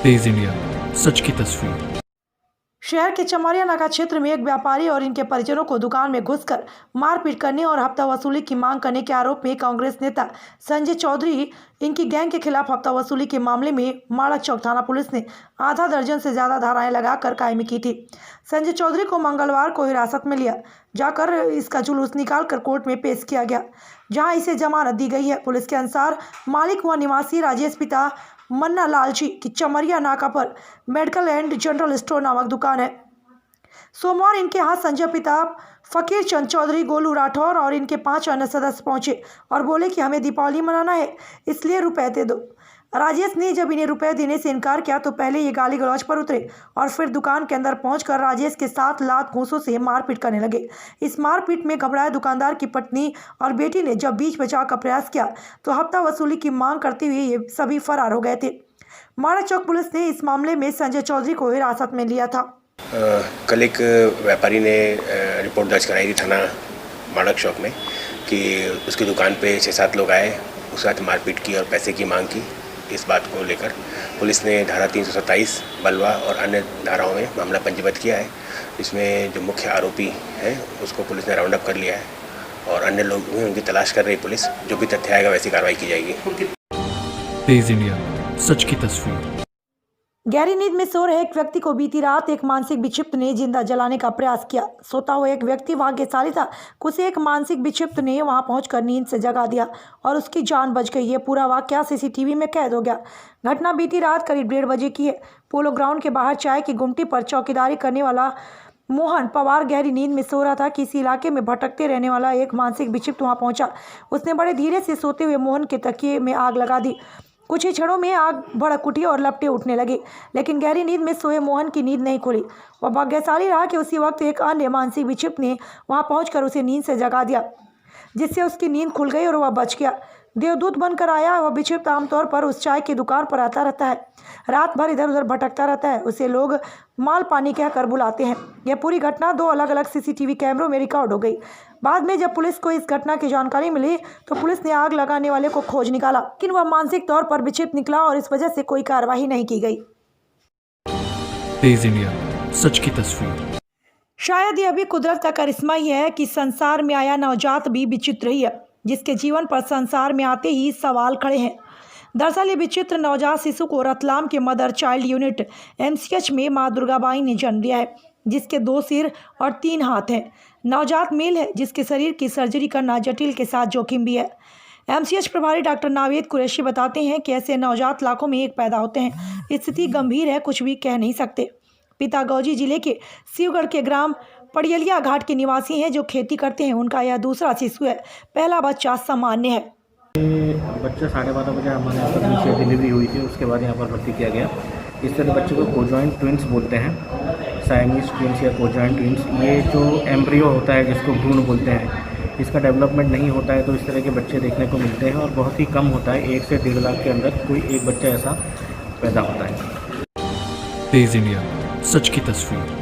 तेज India, सच की तस्वीर। शहर के चमारिया नाका क्षेत्र में एक व्यापारी और इनके परिजनों को दुकान में घुसकर मारपीट करने और हफ्ता वसूली की मांग करने के आरोप में कांग्रेस नेता संजय चौधरी इनकी गैंग के खिलाफ हफ्ता वसूली के मामले में माड़क चौक थाना पुलिस ने आधा दर्जन से ज्यादा धाराएं लगाकर कायमी की थी। संजय चौधरी को मंगलवार को हिरासत में लिया जाकर इसका जुलूस निकालकर कोर्ट में पेश किया गया, जहां इसे जमानत दी गई है। पुलिस के अनुसार मालिक व निवासी राजेश पिता मन्ना लालची की चमरिया नाका पर मेडिकल एंड जनरल स्टोर नामक दुकान है। सोमवार इनके हाथ संजय पिता फकीर चंद चौधरी, गोलू राठौर और इनके 5 अन्य सदस्य पहुंचे और बोले कि हमें दीपावली मनाना है, इसलिए रुपए दे दो। राजेश ने जब इन्हें रुपए देने से इनकार किया तो पहले ये गाली गलौज पर उतरे और फिर दुकान के अंदर पहुंचकर राजेश के साथ लात घूंसों से मारपीट करने लगे। इस मारपीट में घबराए दुकानदार की पत्नी और बेटी ने जब बीच बचाव का प्रयास किया तो हफ्ता वसूली की मांग करते हुए ये सभी फरार हो गए थे। माड़क चौक पुलिस ने इस मामले में संजय चौधरी को हिरासत में लिया था। कल एक व्यापारी ने रिपोर्ट दर्ज कराई थी थाना माड़क चौक में कि उसकी दुकान पे 6-7 लोग आए, उसके साथ मारपीट की और पैसे की मांग की। इस बात को लेकर पुलिस ने धारा 327 बलवा और अन्य धाराओं में मामला पंजीबद्ध किया है। इसमें जो मुख्य आरोपी है उसको पुलिस ने राउंड अप कर लिया है और अन्य लोग भी उनकी तलाश कर रही पुलिस। जो भी तथ्य आएगा वैसी कार्रवाई की जाएगी। तेज इंडिया, सच की तस्वीर। गहरी नींद में सो रहे एक व्यक्ति को बीती रात एक मानसिक विक्षिप्त ने जिंदा जलाने का प्रयास किया। सोता हुआ एक व्यक्ति भाग्यशाली था, उसे एक मानसिक विक्षिप्त ने वहां पहुंचकर नींद से जगा दिया और उसकी जान बच गई। ये पूरा वाकया सीसीटीवी में कैद हो गया। घटना बीती रात करीब 1:30 बजे की है। पोलो ग्राउंड के बाहर चाय की गुमटी पर चौकीदारी करने वाला मोहन पवार गहरी नींद में सो रहा था कि इसी इलाके में भटकते रहने वाला एक मानसिक विक्षिप्त वहां पहुंचा। उसने बड़े धीरे से सोते हुए मोहन के तकिए में आग लगा दी। कुछ ही क्षणों में आग भड़क उठी और लपटें उठने लगी, लेकिन गहरी नींद में सोए मोहन की नींद नहीं खुली। वह भाग्यशाली रहा कि उसी वक्त एक अन्य मानसिक विक्षिप्त ने वहां पहुंचकर उसे नींद से जगा दिया, जिससे उसकी नींद खुल गई और वह बच गया। देवदूत बनकर आया वह विक्षिप्त आमतौर पर उस चाय की दुकान पर आता रहता है, रात भर इधर उधर भटकता रहता है। उसे लोग माल पानी कहकर बुलाते हैं। यह पूरी घटना 2 अलग अलग सीसीटीवी कैमरों में रिकॉर्ड हो गई। बाद में जब पुलिस को इस घटना की जानकारी मिली तो पुलिस ने आग लगाने वाले को खोज निकाला, लेकिन वह मानसिक तौर पर विक्षिप्त निकला और इस वजह से कोई कार्रवाई नहीं की गई। तेज इंडिया, सच की तस्वीर। शायद ये अभी कुदरत का करिश्मा ही है कि संसार में आया नवजात भी विचित्र ही है, जिसके जीवन पर संसार में आते ही सवाल खड़े हैं। दरअसल ये विचित्र नवजात शिशु को रतलाम के मदर चाइल्ड यूनिट MCH में मां दुर्गाबाई ने जन्म दिया है, जिसके 2 सिर और 3 हाथ हैं। नवजात मेल है जिसके शरीर की सर्जरी करना जटिल के साथ जोखिम भी है। MCH प्रभारी डॉक्टर नावेद कुरैशी बताते हैं कि ऐसे नवजात लाखों में एक पैदा होते हैं। स्थिति गंभीर है, कुछ भी कह नहीं सकते। पिता गौजी जिले के शिवगढ़ के ग्राम पड़ियलिया घाट के निवासी हैं जो खेती करते हैं। उनका यह दूसरा शिशु है। पहला बच्चा सामान्य है। बच्चा 12:30 बजे हमारे यहाँ पर नीचे डिलीवरी हुई थी, उसके बाद यहाँ पर भर्ती किया गया। इस तरह बच्चे को कोजॉइंट ट्विंस बोलते हैं, साइनीज ट्विंस या कोजॉइंट ट्विंस। ये जो एम्ब्रियो होता है जिसको भ्रूण बोलते हैं, इसका डेवलपमेंट नहीं होता है तो इस तरह के बच्चे देखने को मिलते हैं और बहुत ही कम होता है। 1 से 1.5 लाख के अंदर कोई एक बच्चा ऐसा पैदा होता है। तेज इंडिया, सच की तस्वीर।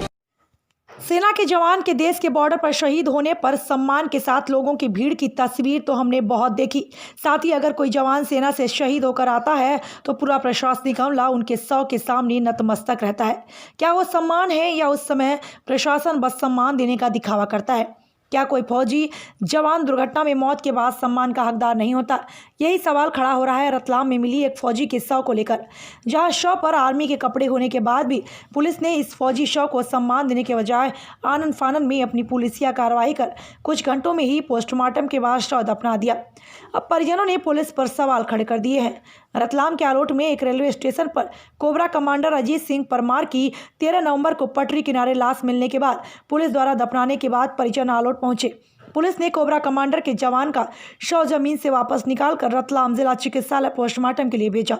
सेना के जवान के देश के बॉर्डर पर शहीद होने पर सम्मान के साथ लोगों की भीड़ की तस्वीर तो हमने बहुत देखी। साथ ही अगर कोई जवान सेना से शहीद होकर आता है तो पूरा प्रशासनिक अमला उनके शव के सामने नतमस्तक रहता है। क्या वो सम्मान है या उस समय प्रशासन बस सम्मान देने का दिखावा करता है? क्या कोई फौजी जवान दुर्घटना में मौत के बाद सम्मान का हकदार नहीं होता? यही सवाल खड़ा हो रहा है रतलाम में मिली एक फौजी के शव को लेकर, जहां शव पर आर्मी के कपड़े होने के बाद भी पुलिस ने इस फौजी शव को सम्मान देने के बजाय आनन फानन में अपनी पुलिसिया कार्रवाई कर कुछ घंटों में ही पोस्टमार्टम के बाद शव दफना दिया। अब परिजनों ने पुलिस पर सवाल खड़े कर दिए हैं। रतलाम के आलोट में एक रेलवे स्टेशन पर कोबरा कमांडर अजीत सिंह परमार की 13 नवंबर को पटरी किनारे लाश मिलने के बाद पुलिस द्वारा दफनाने के बाद परिजन आलोट पहुंचे। पुलिस ने कोबरा कमांडर के जवान का शव जमीन से वापस निकालकर रतलाम जिला चिकित्सालय पोस्टमार्टम के लिए भेजा।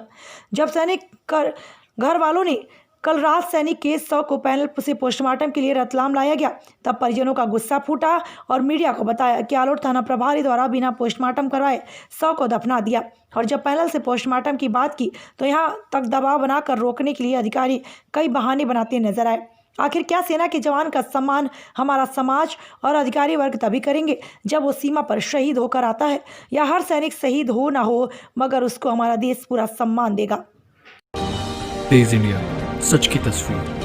जब सैनिक घर वालों ने कल रात सैनिक के शव को पैनल से पोस्टमार्टम के लिए रतलाम लाया गया, तब परिजनों का गुस्सा फूटा और मीडिया को बताया कि आलोट थाना प्रभारी द्वारा बिना पोस्टमार्टम करवाए शव को दफना दिया। और जब पैनल से पोस्टमार्टम की बात की तो यहाँ तक दबाव बनाकर रोकने के लिए अधिकारी कई बहाने बनाते नजर आए। आखिर क्या सेना के जवान का सम्मान हमारा समाज और अधिकारी वर्ग तभी करेंगे जब वो सीमा पर शहीद होकर आता है, या हर सैनिक शहीद हो ना हो मगर उसको हमारा देश पूरा सम्मान देगा? तेज इंडिया, सच की तस्वीर।